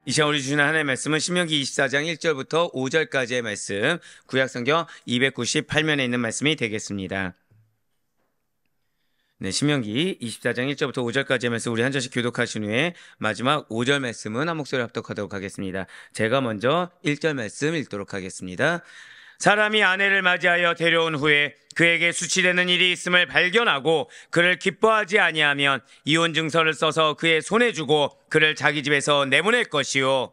이 시간 우리 주시는 하나님의 말씀은 신명기 24장 1절부터 5절까지의 말씀, 구약성경 298면에 있는 말씀이 되겠습니다. 네, 신명기 24장 1절부터 5절까지의 말씀 우리 한 절씩 교독하신 후에 마지막 5절 말씀은 한 목소리 합독하도록 하겠습니다. 제가 먼저 1절 말씀 읽도록 하겠습니다. 사람이 아내를 맞이하여 데려온 후에 그에게 수치되는 일이 있음을 발견하고 그를 기뻐하지 아니하면 이혼 증서를 써서 그의 손에 주고 그를 자기 집에서 내보낼 것이요.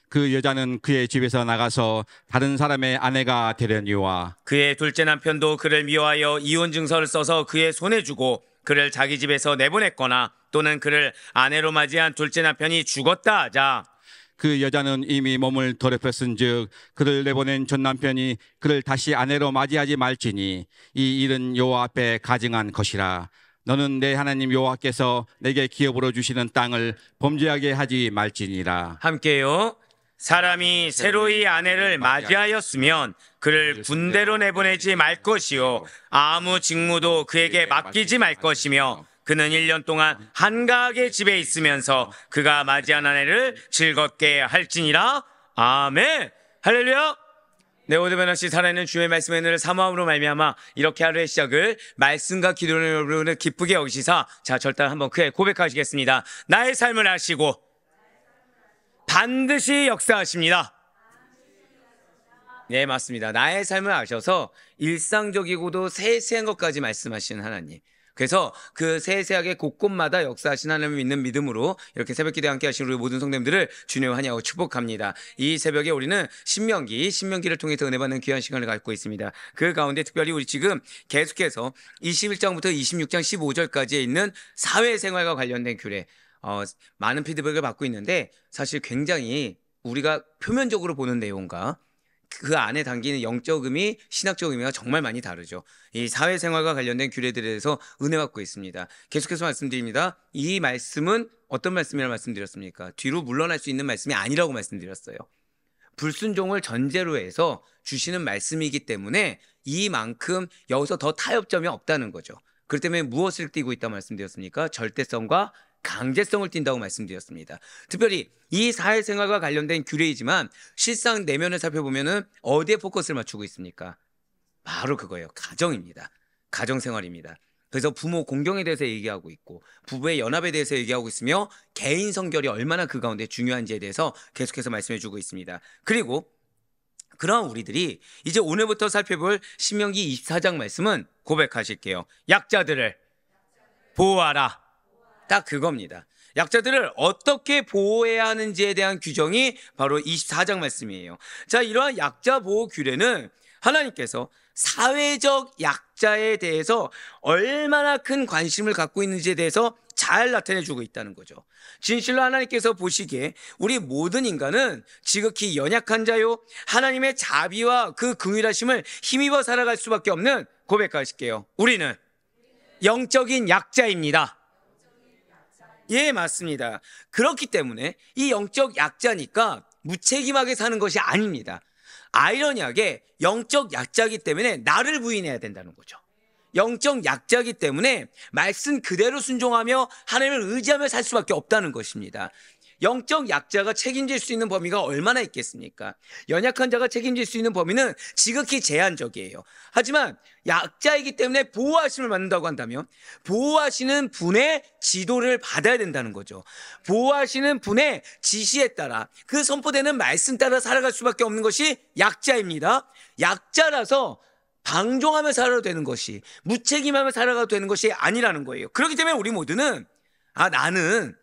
그 여자는 그의 집에서 나가서 다른 사람의 아내가 되려니와 그의 둘째 남편도 그를 미워하여 이혼 증서를 써서 그의 손에 주고 그를 자기 집에서 내보냈거나 또는 그를 아내로 맞이한 둘째 남편이 죽었다 하자 그 여자는 이미 몸을 더럽혔은즉 그를 내보낸 전 남편이 그를 다시 아내로 맞이하지 말지니 이 일은 여호와 앞에 가증한 것이라. 너는 내 하나님 여호와께서 내게 기업으로 주시는 땅을 범죄하게 하지 말지니라. 함께요. 사람이 새로이 아내를 맞이하였으면 그를 군대로 내보내지 말 것이요 아무 직무도 그에게 맡기지 말 것이며 그는 1년 동안 한가하게 집에 있으면서 그가 맞이한 아내를 즐겁게 할지니라. 아멘. 할렐루야. 네, 오늘 변함없이 살아있는 주의 말씀의 은혜를 사모함으로 말미암아 이렇게 하루의 시작을 말씀과 기도를 여러분을 기쁘게 여기시사 자 절단 한번 크게 고백하시겠습니다. 나의 삶을 아시고 반드시 역사하십니다. 네, 맞습니다. 나의 삶을 아셔서 일상적이고도 세세한 것까지 말씀하시는 하나님. 그래서 그 세세하게 곳곳마다 역사하신 하나님을 믿는 믿음으로 이렇게 새벽기도에 함께 하신 우리 모든 성도님들을 주님을 환영하고 축복합니다. 이 새벽에 우리는 신명기를 통해서 은혜 받는 귀한 시간을 갖고 있습니다. 그 가운데 특별히 우리 지금 계속해서 21장부터 26장 15절까지에 있는 사회생활과 관련된 규례 많은 피드백을 받고 있는데 사실 굉장히 우리가 표면적으로 보는 내용과 그 안에 담기는 영적 의미, 신학적 의미가 정말 많이 다르죠. 이 사회생활과 관련된 규례들에 대해서 은혜 받고 있습니다. 계속해서 말씀드립니다. 이 말씀은 어떤 말씀이라고 말씀드렸습니까? 뒤로 물러날 수 있는 말씀이 아니라고 말씀드렸어요. 불순종을 전제로 해서 주시는 말씀이기 때문에 이만큼 여기서 더 타협점이 없다는 거죠. 그렇기 때문에 무엇을 띠고 있다고 말씀드렸습니까? 절대성과 강제성을 띈다고 말씀드렸습니다. 특별히 이 사회생활과 관련된 규례이지만 실상 내면을 살펴보면은 어디에 포커스를 맞추고 있습니까? 바로 그거예요. 가정입니다. 가정생활입니다. 그래서 부모 공경에 대해서 얘기하고 있고 부부의 연합에 대해서 얘기하고 있으며 개인 성결이 얼마나 그 가운데 중요한지에 대해서 계속해서 말씀해 주고 있습니다. 그리고 그런 우리들이 이제 오늘부터 살펴볼 신명기 24장 말씀은 고백하실게요. 약자들을 보호하라. 딱 그겁니다. 약자들을 어떻게 보호해야 하는지에 대한 규정이 바로 24장 말씀이에요. 자, 이러한 약자 보호 규례는 하나님께서 사회적 약자에 대해서 얼마나 큰 관심을 갖고 있는지에 대해서 잘 나타내주고 있다는 거죠. 진실로 하나님께서 보시기에 우리 모든 인간은 지극히 연약한 자요 하나님의 자비와 그 긍휼하심을 힘입어 살아갈 수밖에 없는 고백하실게요. 우리는 영적인 약자입니다. 예, 맞습니다. 그렇기 때문에 이 영적 약자니까 무책임하게 사는 것이 아닙니다. 아이러니하게 영적 약자이기 때문에 나를 부인해야 된다는 거죠. 영적 약자이기 때문에 말씀 그대로 순종하며 하나님을 의지하며 살 수밖에 없다는 것입니다. 영적 약자가 책임질 수 있는 범위가 얼마나 있겠습니까? 연약한 자가 책임질 수 있는 범위는 지극히 제한적이에요. 하지만 약자이기 때문에 보호하심을 받는다고 한다면 보호하시는 분의 지도를 받아야 된다는 거죠. 보호하시는 분의 지시에 따라 그 선포되는 말씀 따라 살아갈 수밖에 없는 것이 약자입니다. 약자라서 방종하며 살아도 되는 것이 무책임하며 살아가도 되는 것이 아니라는 거예요. 그렇기 때문에 우리 모두는 나는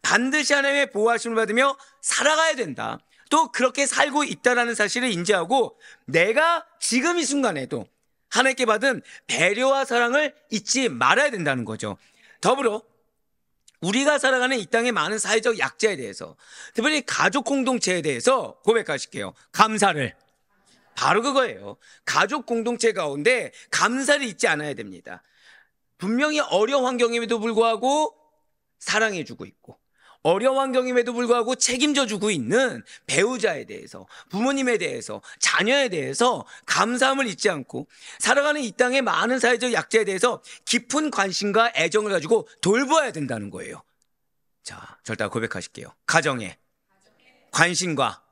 반드시 하나님의 보호하심을 받으며 살아가야 된다. 또 그렇게 살고 있다는 사실을 인지하고 내가 지금 이 순간에도 하나님께 받은 배려와 사랑을 잊지 말아야 된다는 거죠. 더불어 우리가 살아가는 이 땅의 많은 사회적 약자에 대해서 특별히 가족 공동체에 대해서 고백하실게요. 감사를. 바로 그거예요. 가족 공동체 가운데 감사를 잊지 않아야 됩니다. 분명히 어려운 환경임에도 불구하고 사랑해주고 있고 어려운 환경임에도 불구하고 책임져주고 있는 배우자에 대해서 부모님에 대해서 자녀에 대해서 감사함을 잊지 않고 살아가는 이 땅의 많은 사회적 약자에 대해서 깊은 관심과 애정을 가지고 돌보아야 된다는 거예요. 자, 절대 고백하실게요. 가정에 관심과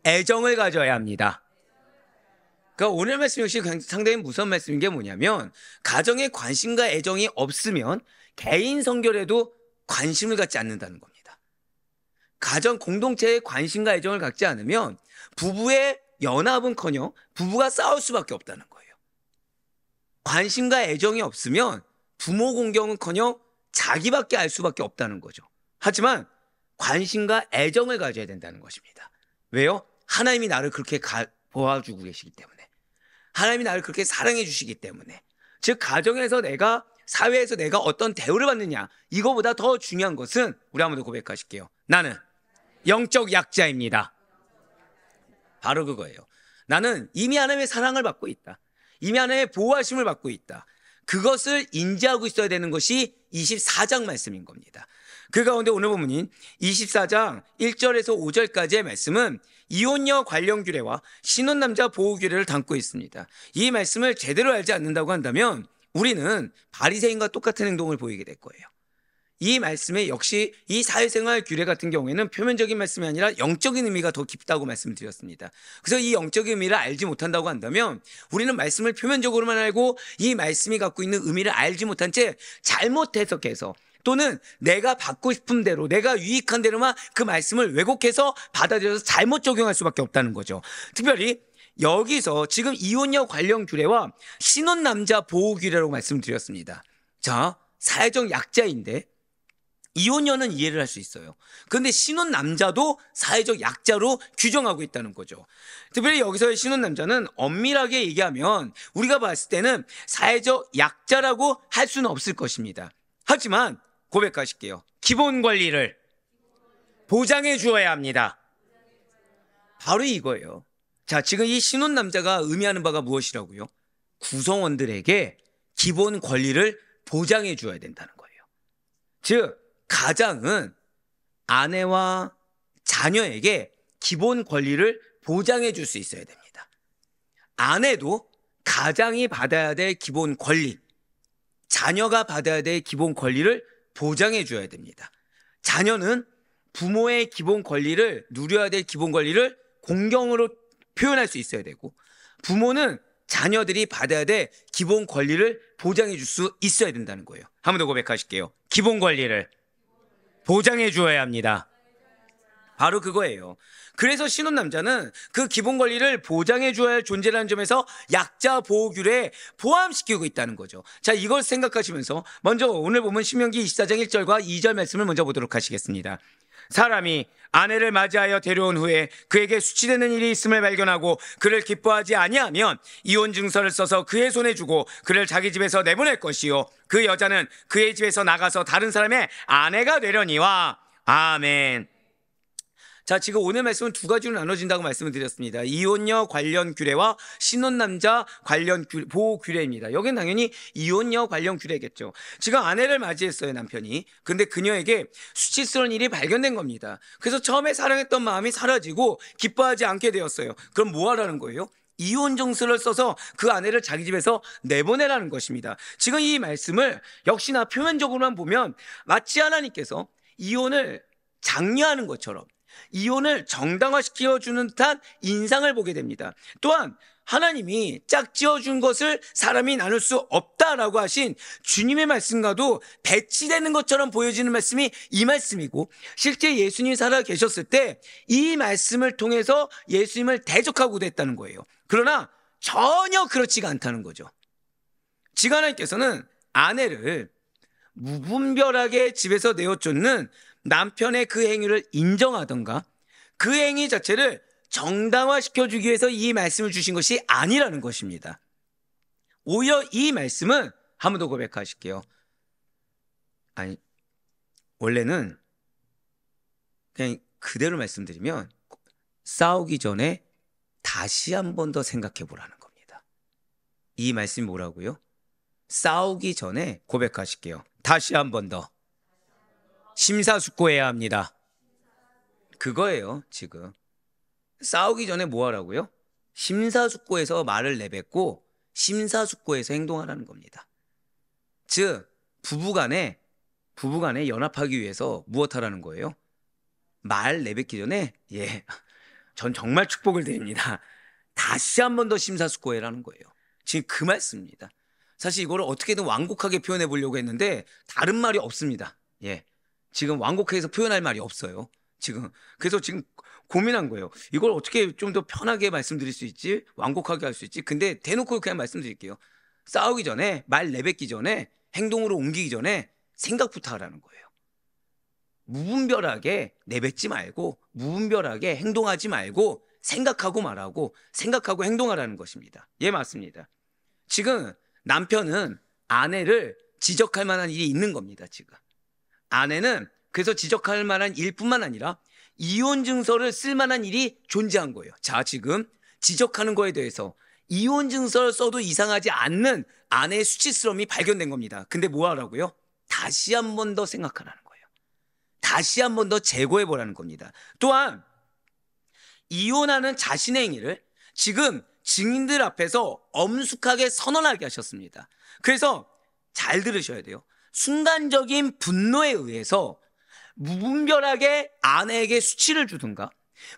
애정을 가져야 합니다. 그러니까 오늘 말씀 역시 상당히 무서운 말씀인 게 뭐냐면 가정에 관심과 애정이 없으면 개인 성결에도 관심을 갖지 않는다는 겁니다. 가정 공동체에 관심과 애정을 갖지 않으면 부부의 연합은커녕 부부가 싸울 수밖에 없다는 거예요. 관심과 애정이 없으면 부모 공경은커녕 자기밖에 알 수밖에 없다는 거죠. 하지만 관심과 애정을 가져야 된다는 것입니다. 왜요? 하나님이 나를 그렇게 도와주고 계시기 때문에, 하나님이 나를 그렇게 사랑해 주시기 때문에. 즉 가정에서 내가, 사회에서 내가 어떤 대우를 받느냐, 이거보다 더 중요한 것은, 우리 한번 더 고백하실게요. 나는 영적 약자입니다. 바로 그거예요. 나는 이미 하나님의 사랑을 받고 있다. 이미 하나님의 보호하심을 받고 있다. 그것을 인지하고 있어야 되는 것이 24장 말씀인 겁니다. 그 가운데 오늘 본문인 24장 1절에서 5절까지의 말씀은 이혼녀 관련 규례와 신혼남자 보호 규례를 담고 있습니다. 이 말씀을 제대로 알지 않는다고 한다면 우리는 바리새인과 똑같은 행동을 보이게 될 거예요. 이 말씀에 역시 이 사회생활 규례 같은 경우에는 표면적인 말씀이 아니라 영적인 의미가 더 깊다고 말씀드렸습니다. 그래서 이 영적인 의미를 알지 못한다고 한다면 우리는 말씀을 표면적으로만 알고 이 말씀이 갖고 있는 의미를 알지 못한 채 잘못 해석해서, 또는 내가 받고 싶은 대로, 내가 유익한 대로만 그 말씀을 왜곡해서 받아들여서 잘못 적용할 수밖에 없다는 거죠. 특별히 여기서 지금 이혼녀 관련 규례와 신혼남자 보호 규례라고 말씀드렸습니다. 자, 사회적 약자인데 이혼녀는 이해를 할 수 있어요. 그런데 신혼남자도 사회적 약자로 규정하고 있다는 거죠. 특별히 여기서의 신혼남자는 엄밀하게 얘기하면 우리가 봤을 때는 사회적 약자라고 할 수는 없을 것입니다. 하지만 고백하실게요. 기본 권리를 보장해 주어야 합니다. 바로 이거예요. 자, 지금 이 신혼남자가 의미하는 바가 무엇이라고요? 구성원들에게 기본 권리를 보장해 주어야 된다는 거예요. 즉 가장은 아내와 자녀에게 기본 권리를 보장해 줄 수 있어야 됩니다. 아내도 가장이 받아야 될 기본 권리, 자녀가 받아야 될 기본 권리를 보장해 줘야 됩니다. 자녀는 부모의 기본 권리를, 누려야 될 기본 권리를 공경으로 표현할 수 있어야 되고, 부모는 자녀들이 받아야 될 기본 권리를 보장해 줄 수 있어야 된다는 거예요. 한 번 더 고백하실게요. 기본 권리를 보장해 주어야 합니다. 바로 그거예요. 그래서 신혼남자는 그 기본 권리를 보장해 줘야 할 존재라는 점에서 약자 보호 규례에 포함시키고 있다는 거죠. 자, 이걸 생각하시면서 먼저 오늘 보면 신명기 24장 1절과 2절 말씀을 먼저 보도록 하시겠습니다. 사람이 아내를 맞이하여 데려온 후에 그에게 수치되는 일이 있음을 발견하고 그를 기뻐하지 아니하면 이혼 증서를 써서 그의 손에 주고 그를 자기 집에서 내보낼 것이요 그 여자는 그의 집에서 나가서 다른 사람의 아내가 되려니와. 아멘. 자, 지금 오늘 말씀은 두 가지로 나눠진다고 말씀을 드렸습니다. 이혼녀 관련 규례와 신혼남자 관련 보호 규례입니다. 여긴 당연히 이혼녀 관련 규례겠죠. 지금 아내를 맞이했어요, 남편이. 근데 그녀에게 수치스러운 일이 발견된 겁니다. 그래서 처음에 사랑했던 마음이 사라지고 기뻐하지 않게 되었어요. 그럼 뭐 하라는 거예요? 이혼 증서를 써서 그 아내를 자기 집에서 내보내라는 것입니다. 지금 이 말씀을 역시나 표면적으로만 보면 마치 하나님께서 이혼을 장려하는 것처럼, 이혼을 정당화시켜주는 듯한 인상을 보게 됩니다. 또한 하나님이 짝지어준 것을 사람이 나눌 수 없다라고 하신 주님의 말씀과도 배치되는 것처럼 보여지는 말씀이 이 말씀이고, 실제 예수님이 살아 계셨을 때 이 말씀을 통해서 예수님을 대적하고 됐다는 거예요. 그러나 전혀 그렇지가 않다는 거죠. 지금 하나님께서는 아내를 무분별하게 집에서 내어쫓는 남편의 그 행위를 인정하던가 그 행위 자체를 정당화시켜주기 위해서 이 말씀을 주신 것이 아니라는 것입니다. 오히려 이 말씀은 한 번 더 고백하실게요. 아니, 원래는 그냥 그대로 말씀드리면 싸우기 전에 다시 한 번 더 생각해 보라는 겁니다. 이 말씀이 뭐라고요? 싸우기 전에 고백하실게요. 다시 한 번 더 심사숙고해야 합니다. 그거예요. 지금 싸우기 전에 뭐 하라고요? 심사숙고해서 말을 내뱉고 심사숙고해서 행동하라는 겁니다. 즉 부부간에 연합하기 위해서 무엇 하라는 거예요? 말 내뱉기 전에 전 정말 축복을 드립니다. 다시 한 번 더 심사숙고해라는 거예요. 지금 그 말씀입니다. 사실 이거를 어떻게든 완곡하게 표현해 보려고 했는데 다른 말이 없습니다. 지금 완곡해서 표현할 말이 없어요. 그래서 지금 고민한 거예요. 이걸 어떻게 좀 더 편하게 말씀드릴 수 있지? 완곡하게 할 수 있지? 근데 대놓고 그냥 말씀드릴게요. 싸우기 전에, 말 내뱉기 전에, 행동으로 옮기기 전에 생각부터 하라는 거예요. 무분별하게 내뱉지 말고, 무분별하게 행동하지 말고, 생각하고 말하고, 생각하고 행동하라는 것입니다. 맞습니다. 지금 남편은 아내를 지적할 만한 일이 있는 겁니다. 지금 아내는 그래서 지적할 만한 일뿐만 아니라 이혼 증서를 쓸 만한 일이 존재한 거예요. 자, 지금 지적하는 거에 대해서 이혼 증서를 써도 이상하지 않는 아내의 수치스러움이 발견된 겁니다. 근데 뭐 하라고요? 다시 한 번 더 생각하라는 거예요. 다시 한 번 더 재고해 보라는 겁니다. 또한 이혼하는 자신의 행위를 지금 증인들 앞에서 엄숙하게 선언하게 하셨습니다. 그래서 잘 들으셔야 돼요. 순간적인 분노에 의해서 무분별하게 아내에게 수치를 주든가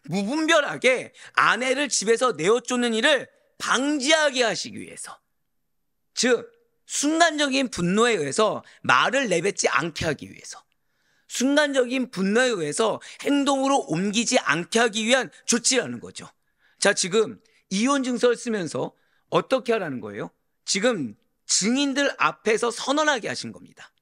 무분별하게 아내를 집에서 내어쫓는 일을 방지하게 하시기 위해서, 즉 순간적인 분노에 의해서 말을 내뱉지 않게 하기 위해서, 순간적인 분노에 의해서 행동으로 옮기지 않게 하기 위한 조치라는 거죠. 자, 지금 이혼 증서를 쓰면서 어떻게 하라는 거예요? 지금 증인들 앞에서 선언하게 하신 겁니다.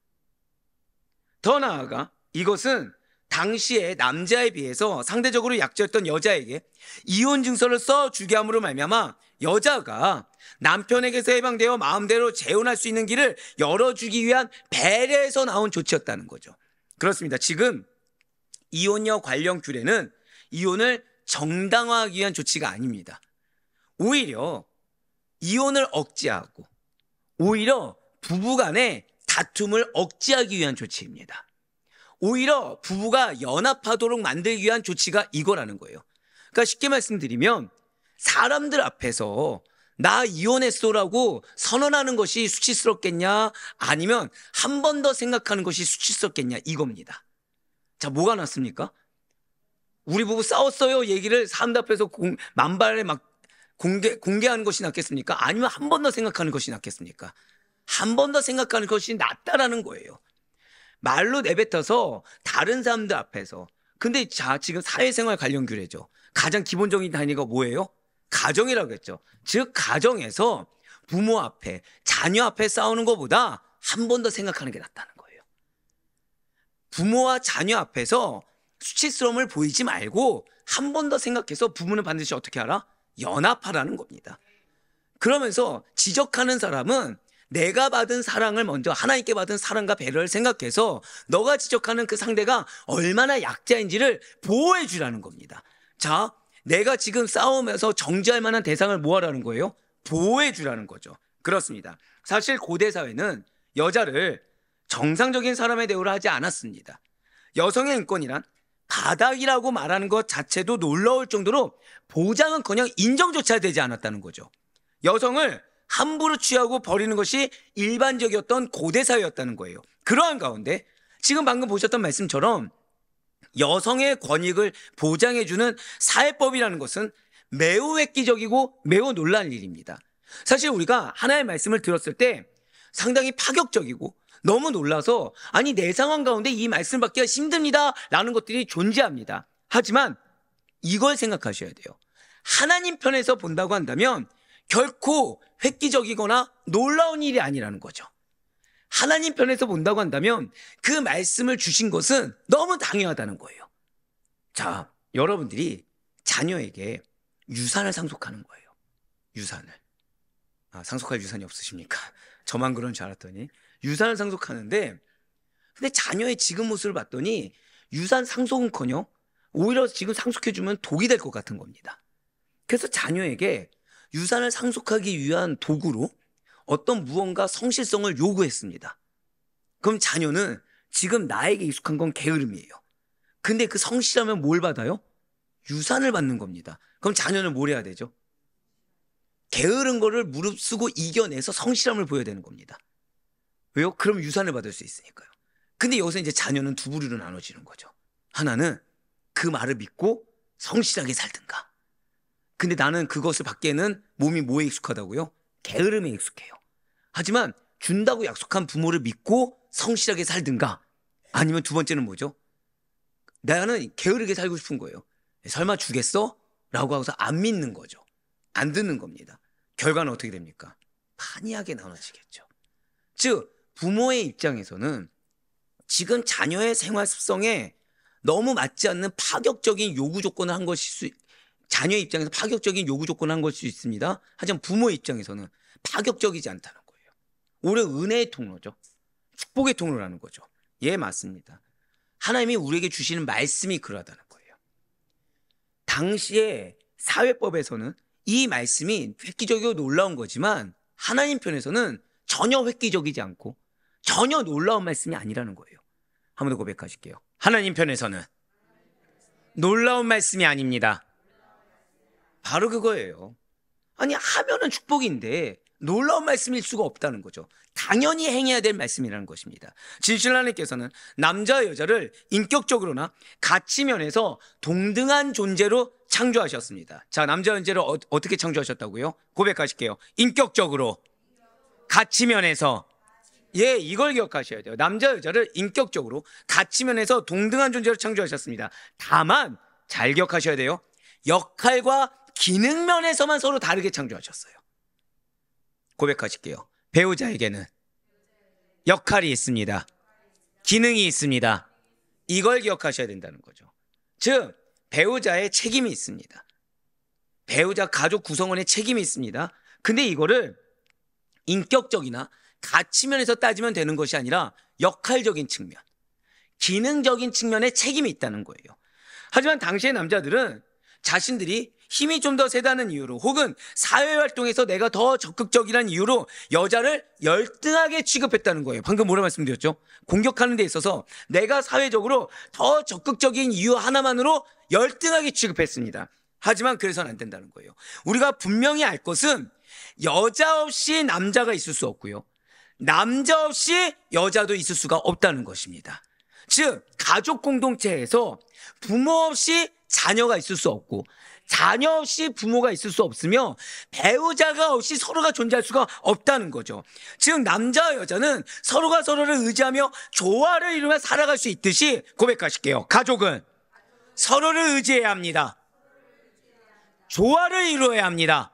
더 나아가 이것은 당시에 남자에 비해서 상대적으로 약자였던 여자에게 이혼 증서를 써주게 함으로 말미암아 여자가 남편에게서 해방되어 마음대로 재혼할 수 있는 길을 열어주기 위한 배려에서 나온 조치였다는 거죠. 그렇습니다. 지금 이혼녀 관련 규례는 이혼을 정당화하기 위한 조치가 아닙니다. 오히려 이혼을 억제하고 오히려 부부간의 다툼을 억제하기 위한 조치입니다. 오히려 부부가 연합하도록 만들기 위한 조치가 이거라는 거예요. 그러니까 쉽게 말씀드리면 사람들 앞에서 나 이혼했어라고 선언하는 것이 수치스럽겠냐, 아니면 한 번 더 생각하는 것이 수치스럽겠냐, 이겁니다. 자, 뭐가 낫습니까? 우리 부부 싸웠어요 얘기를 사람들 앞에서 만발에 막 공개하는 것이 낫겠습니까? 아니면 한 번 더 생각하는 것이 낫겠습니까? 한 번 더 생각하는 것이 낫다라는 거예요. 말로 내뱉어서 다른 사람들 앞에서. 근데 자, 지금 사회생활 관련 규례죠. 가장 기본적인 단위가 뭐예요? 가정이라고 했죠. 즉 가정에서 부모 앞에 자녀 앞에 싸우는 것보다 한 번 더 생각하는 게 낫다는 거예요. 부모와 자녀 앞에서 수치스러움을 보이지 말고 한 번 더 생각해서 부모는 반드시 어떻게 하라? 연합하라는 겁니다. 그러면서 지적하는 사람은 내가 받은 사랑을 먼저, 하나님께 받은 사랑과 배려를 생각해서 너가 지적하는 그 상대가 얼마나 약자인지를 보호해 주라는 겁니다. 자, 내가 지금 싸우면서 정지할 만한 대상을 뭐 하라는 거예요? 보호해 주라는 거죠. 그렇습니다. 사실 고대 사회는 여자를 정상적인 사람의 대우를 하지 않았습니다. 여성의 인권이란 바닥이라고 말하는 것 자체도 놀라울 정도로 보장은커녕 인정조차 되지 않았다는 거죠. 여성을 함부로 취하고 버리는 것이 일반적이었던 고대 사회였다는 거예요. 그러한 가운데 지금 방금 보셨던 말씀처럼 여성의 권익을 보장해주는 사회법이라는 것은 매우 획기적이고 매우 놀라운 일입니다. 사실 우리가 하나의 말씀을 들었을 때 상당히 파격적이고 너무 놀라서 아니 내 상황 가운데 이 말씀을 받기가 힘듭니다 라는 것들이 존재합니다. 하지만 이걸 생각하셔야 돼요. 하나님 편에서 본다고 한다면 결코 획기적이거나 놀라운 일이 아니라는 거죠. 하나님 편에서 본다고 한다면 그 말씀을 주신 것은 너무 당연하다는 거예요. 자, 여러분들이 자녀에게 유산을 상속하는 거예요. 유산을. 상속할 유산이 없으십니까? 저만 그런 줄 알았더니 유산을 상속하는데, 근데 자녀의 지금 모습을 봤더니 유산 상속은커녕 오히려 지금 상속해주면 독이 될 것 같은 겁니다. 그래서 자녀에게 유산을 상속하기 위한 도구로 어떤 무언가 성실성을 요구했습니다. 그럼 자녀는 지금 나에게 익숙한 건 게으름이에요. 근데 그 성실하면 뭘 받아요? 유산을 받는 겁니다. 그럼 자녀는 뭘 해야 되죠? 게으른 거를 무릅쓰고 이겨내서 성실함을 보여야 되는 겁니다. 왜요? 그럼 유산을 받을 수 있으니까요. 근데 여기서 이제 자녀는 두 부류로 나눠지는 거죠. 하나는 그 말을 믿고 성실하게 살든가. 근데 나는 그것을 받기에는 몸이 뭐에 익숙하다고요? 게으름에 익숙해요. 하지만 준다고 약속한 부모를 믿고 성실하게 살든가, 아니면 두 번째는 뭐죠? 나는 게으르게 살고 싶은 거예요. 설마 주겠어? 라고 하고서 안 믿는 거죠. 안 듣는 겁니다. 결과는 어떻게 됩니까? 판이하게 나눠지겠죠. 즉 부모의 입장에서는 지금 자녀의 생활 습성에 너무 맞지 않는 파격적인 요구 조건을 한 것일 자녀의 입장에서 파격적인 요구 조건을 한 것일 수 있습니다. 하지만 부모의 입장에서는 파격적이지 않다는 거예요. 오히려 은혜의 통로죠. 축복의 통로라는 거죠. 예, 맞습니다. 하나님이 우리에게 주시는 말씀이 그러하다는 거예요. 당시에 사회법에서는 이 말씀이 획기적이고 놀라운 거지만 하나님 편에서는 전혀 획기적이지 않고 전혀 놀라운 말씀이 아니라는 거예요. 한 번 더 고백하실게요. 하나님 편에서는 놀라운 말씀이 아닙니다. 바로 그거예요. 아니, 하면은 축복인데 놀라운 말씀일 수가 없다는 거죠. 당연히 행해야 될 말씀이라는 것입니다. 진실 하나님께서는 남자와 여자를 인격적으로나 가치 면에서 동등한 존재로 창조하셨습니다. 자, 남자와 여자를 어떻게 창조하셨다고요? 고백하실게요. 인격적으로, 가치 면에서. 예, 이걸 기억하셔야 돼요. 남자 여자를 인격적으로, 가치 면에서 동등한 존재로 창조하셨습니다. 다만 잘 기억하셔야 돼요. 역할과 기능 면에서만 서로 다르게 창조하셨어요. 고백하실게요. 배우자에게는 역할이 있습니다. 기능이 있습니다. 이걸 기억하셔야 된다는 거죠. 즉 배우자의 책임이 있습니다. 배우자 가족 구성원의 책임이 있습니다. 근데 이거를 인격적이나 가치면에서 따지면 되는 것이 아니라 역할적인 측면, 기능적인 측면에 책임이 있다는 거예요. 하지만 당시의 남자들은 자신들이 힘이 좀 더 세다는 이유로, 혹은 사회활동에서 내가 더 적극적이라는 이유로 여자를 열등하게 취급했다는 거예요. 방금 뭐라 말씀드렸죠? 공격하는 데 있어서 내가 사회적으로 더 적극적인 이유 하나만으로 열등하게 취급했습니다. 하지만 그래서는 안 된다는 거예요. 우리가 분명히 알 것은 여자 없이 남자가 있을 수 없고요, 남자 없이 여자도 있을 수가 없다는 것입니다. 즉 가족 공동체에서 부모 없이 자녀가 있을 수 없고, 자녀 없이 부모가 있을 수 없으며, 배우자가 없이 서로가 존재할 수가 없다는 거죠. 즉 남자와 여자는 서로가 서로를 의지하며 조화를 이루며 살아갈 수 있듯이, 고백하실게요. 가족은 서로를 의지해야 합니다. 조화를 이루어야 합니다.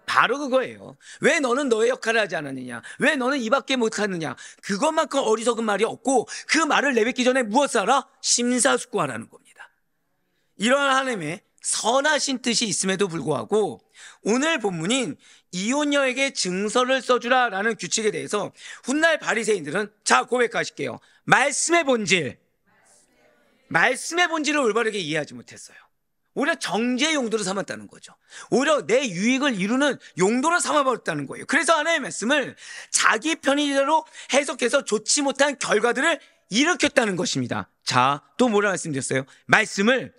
바로 그거예요. 왜 너는 너의 역할을 하지 않았느냐, 왜 너는 이밖에 못하느냐, 그것만큼 어리석은 말이 없고, 그 말을 내뱉기 전에 무엇을 하라? 심사숙고하라는 겁니다. 이러한 하나님의 선하신 뜻이 있음에도 불구하고 오늘 본문인 이혼녀에게 증서를 써주라 라는 규칙에 대해서 훗날 바리새인들은, 자 고백하실게요, 말씀의 본질을 올바르게 이해하지 못했어요. 오히려 정죄의 용도로 삼았다는 거죠. 오히려 내 유익을 이루는 용도로 삼아버렸다는 거예요. 그래서 하나님의 말씀을 자기 편의대로 해석해서 좋지 못한 결과들을 일으켰다는 것입니다. 자, 또 뭐라 말씀드렸어요? 말씀을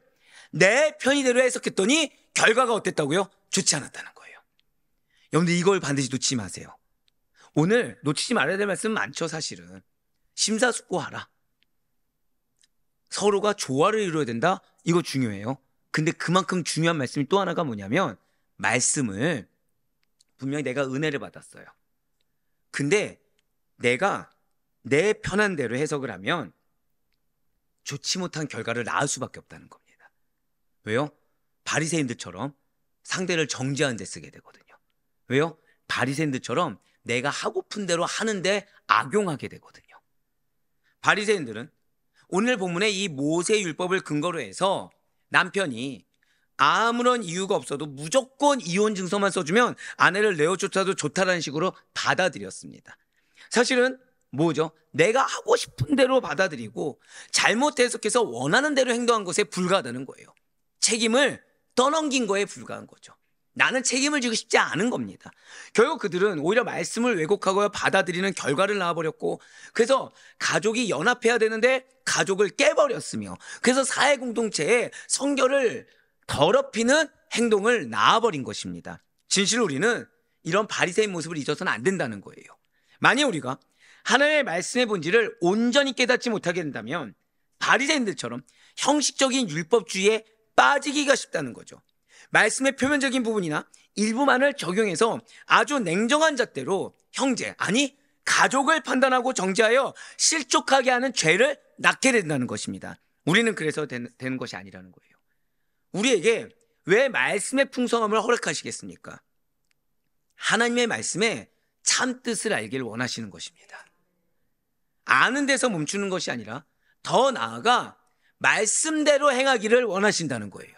내 편의대로 해석했더니 결과가 어땠다고요? 좋지 않았다는 거예요. 여러분들 이걸 반드시 놓치지 마세요. 오늘 놓치지 말아야 될 말씀 많죠. 사실은 심사숙고하라, 서로가 조화를 이루어야 된다, 이거 중요해요. 근데 그만큼 중요한 말씀이 또 하나가 뭐냐면, 말씀을 분명히 내가 은혜를 받았어요. 근데 내가 내 편한 대로 해석을 하면 좋지 못한 결과를 낳을 수밖에 없다는 겁니다. 왜요? 바리새인들처럼 상대를 정죄하는 데 쓰게 되거든요. 왜요? 바리새인들처럼 내가 하고픈 대로 하는데 악용하게 되거든요. 바리새인들은 오늘 본문의 이 모세 율법을 근거로 해서 남편이 아무런 이유가 없어도 무조건 이혼 증서만 써주면 아내를 내어쫓아도 좋다라는 식으로 받아들였습니다. 사실은 뭐죠? 내가 하고 싶은 대로 받아들이고 잘못 해석해서 원하는 대로 행동한 것에 불과하다는 거예요. 책임을 떠넘긴 거에 불과한 거죠. 나는 책임을 지고 싶지 않은 겁니다. 결국 그들은 오히려 말씀을 왜곡하고 받아들이는 결과를 낳아버렸고, 그래서 가족이 연합해야 되는데 가족을 깨버렸으며, 그래서 사회 공동체에 성결을 더럽히는 행동을 낳아버린 것입니다. 진실로 우리는 이런 바리새인 모습을 잊어서는 안 된다는 거예요. 만약 우리가 하나님의 말씀의 본질을 온전히 깨닫지 못하게 된다면 바리새인들처럼 형식적인 율법주의에 빠지기가 쉽다는 거죠. 말씀의 표면적인 부분이나 일부만을 적용해서 아주 냉정한 잣대로 형제, 아니 가족을 판단하고 정죄하여 실족하게 하는 죄를 낳게 된다는 것입니다. 우리는 그래서 되는 것이 아니라는 거예요. 우리에게 왜 말씀의 풍성함을 허락하시겠습니까? 하나님의 말씀에 참 뜻을 알기를 원하시는 것입니다. 아는 데서 멈추는 것이 아니라 더 나아가 말씀대로 행하기를 원하신다는 거예요.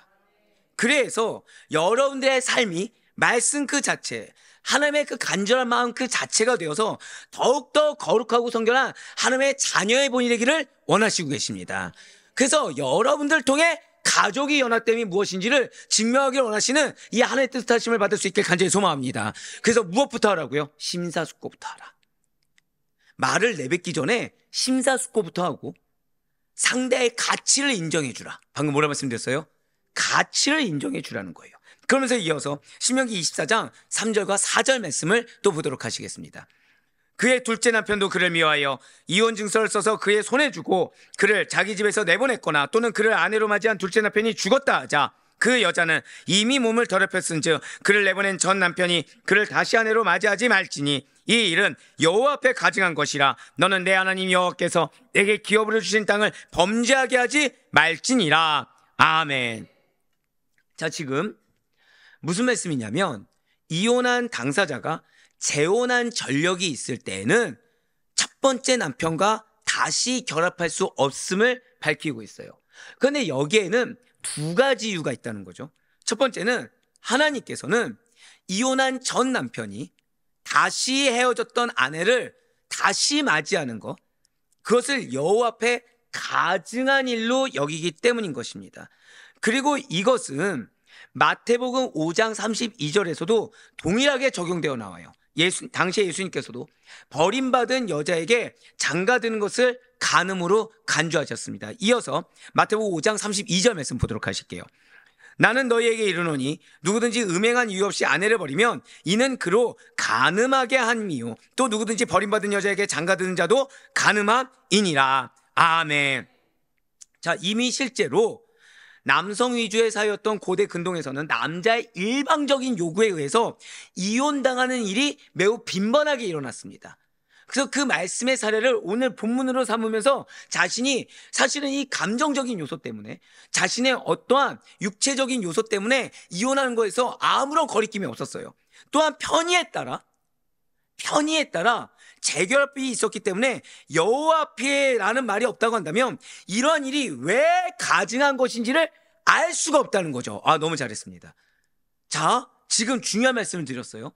그래서 여러분들의 삶이 말씀 그 자체, 하나님의 그 간절한 마음 그 자체가 되어서 더욱더 거룩하고 성결한 하나님의 자녀의 본이 되기를 원하시고 계십니다. 그래서 여러분들 통해 가족이 연합됨이 무엇인지를 증명하기를 원하시는 이 하나님의 뜻하심을 받을 수 있길 간절히 소망합니다. 그래서 무엇부터 하라고요? 심사숙고부터 하라. 말을 내뱉기 전에 심사숙고부터 하고 상대의 가치를 인정해 주라. 방금 뭐라 말씀드렸어요? 가치를 인정해 주라는 거예요. 그러면서 이어서 신명기 24장 3절과 4절 말씀을 또 보도록 하시겠습니다. 그의 둘째 남편도 그를 미워하여 이혼 증서를 써서 그의 손에 주고 그를 자기 집에서 내보냈거나 또는 그를 아내로 맞이한 둘째 남편이 죽었다 하자 그 여자는 이미 몸을 더럽혔은즉 그를 내보낸 전 남편이 그를 다시 아내로 맞이하지 말지니 이 일은 여호와 앞에 가증한 것이라 너는 내 하나님 여호와께서 내게 기업으로 주신 땅을 범죄하게 하지 말지니라. 아멘. 자, 지금 무슨 말씀이냐면 이혼한 당사자가 재혼한 전력이 있을 때에는 첫 번째 남편과 다시 결합할 수 없음을 밝히고 있어요. 그런데 여기에는 두 가지 이유가 있다는 거죠. 첫 번째는 하나님께서는 이혼한 전 남편이 다시 헤어졌던 아내를 다시 맞이하는 것, 그것을 여호와 앞에 가증한 일로 여기기 때문인 것입니다. 그리고 이것은 마태복음 5장 32절에서도 동일하게 적용되어 나와요. 당시에 예수님께서도 버림받은 여자에게 장가드는 것을 간음으로 간주하셨습니다. 이어서 마태복음 5장 32절 말씀 보도록 하실게요. 나는 너희에게 이르노니 누구든지 음행한 이유 없이 아내를 버리면 이는 그로 간음하게 함이요 또 누구든지 버림받은 여자에게 장가드는 자도 간음함이니라. 아멘. 자, 이미 실제로 남성 위주의 사회였던 고대 근동에서는 남자의 일방적인 요구에 의해서 이혼당하는 일이 매우 빈번하게 일어났습니다. 그래서 그 말씀의 사례를 오늘 본문으로 삼으면서 자신이 사실은 이 감정적인 요소 때문에 자신의 어떠한 육체적인 요소 때문에 이혼하는 거에서 아무런 거리낌이 없었어요. 또한 편의에 따라 재결합이 있었기 때문에 여호와 앞에라는 말이 없다고 한다면 이러한 일이 왜 가증한 것인지를 알 수가 없다는 거죠. 아, 너무 잘했습니다. 자, 지금 중요한 말씀을 드렸어요.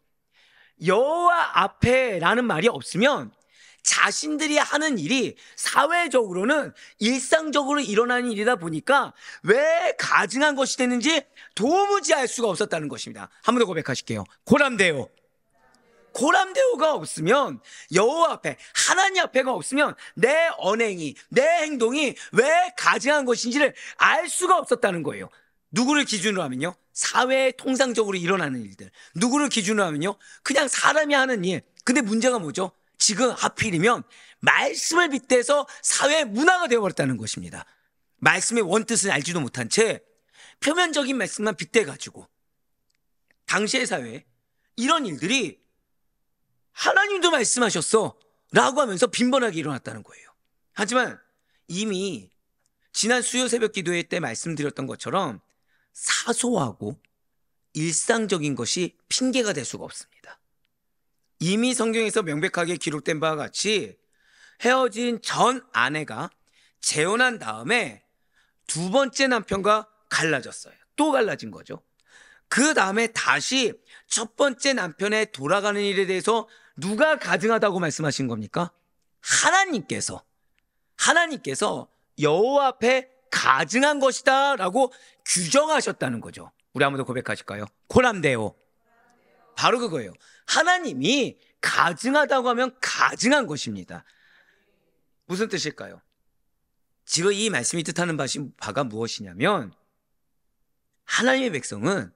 여호와 앞에라는 말이 없으면 자신들이 하는 일이 사회적으로는 일상적으로 일어나는 일이다 보니까 왜 가증한 것이 되는지 도무지 알 수가 없었다는 것입니다. 한 번 더 고백하실게요. 고람되오. 고람대오가 없으면 여호와 앞에, 하나님 앞에가 없으면 내 언행이, 내 행동이 왜 가증한 것인지를 알 수가 없었다는 거예요. 누구를 기준으로 하면요? 사회에 통상적으로 일어나는 일들. 누구를 기준으로 하면요? 그냥 사람이 하는 일. 근데 문제가 뭐죠? 지금 하필이면 말씀을 빗대서 사회 문화가 되어버렸다는 것입니다. 말씀의 원뜻을 알지도 못한 채 표면적인 말씀만 빗대가지고 당시의 사회에 이런 일들이 하나님도 말씀하셨어 라고 하면서 빈번하게 일어났다는 거예요. 하지만 이미 지난 수요 새벽 기도회 때 말씀드렸던 것처럼 사소하고 일상적인 것이 핑계가 될 수가 없습니다. 이미 성경에서 명백하게 기록된 바와 같이 헤어진 전 아내가 재혼한 다음에 두 번째 남편과 갈라졌어요. 또 갈라진 거죠. 그 다음에 다시 첫 번째 남편에 돌아가는 일에 대해서 누가 가증하다고 말씀하신 겁니까? 하나님께서 여호와 앞에 가증한 것이다 라고 규정하셨다는 거죠. 우리 한번 더 고백하실까요? 고람되오. 바로 그거예요. 하나님이 가증하다고 하면 가증한 것입니다. 무슨 뜻일까요? 지금 이 말씀이 뜻하는 바가 무엇이냐면 하나님의 백성은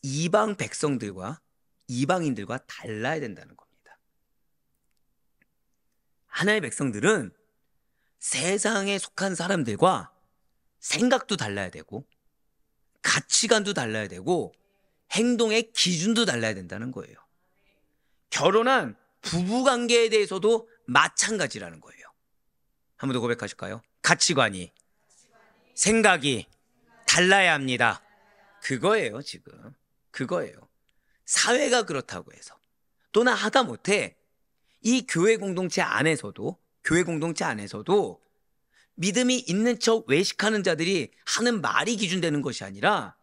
이방 백성들과 이방인들과 달라야 된다는 겁니다. 하나님의 백성들은 세상에 속한 사람들과 생각도 달라야 되고 가치관도 달라야 되고 행동의 기준도 달라야 된다는 거예요. 결혼한 부부관계에 대해서도 마찬가지라는 거예요. 한 번 더 고백하실까요? 가치관이, 생각이 달라야 합니다. 그거예요, 지금. 그거예요. 사회가 그렇다고 해서 또나 하다못해 이 교회 공동체 안에서도 믿음이 있는 척 외식하는 자들이 하는 말이 기준되는 것이 아니라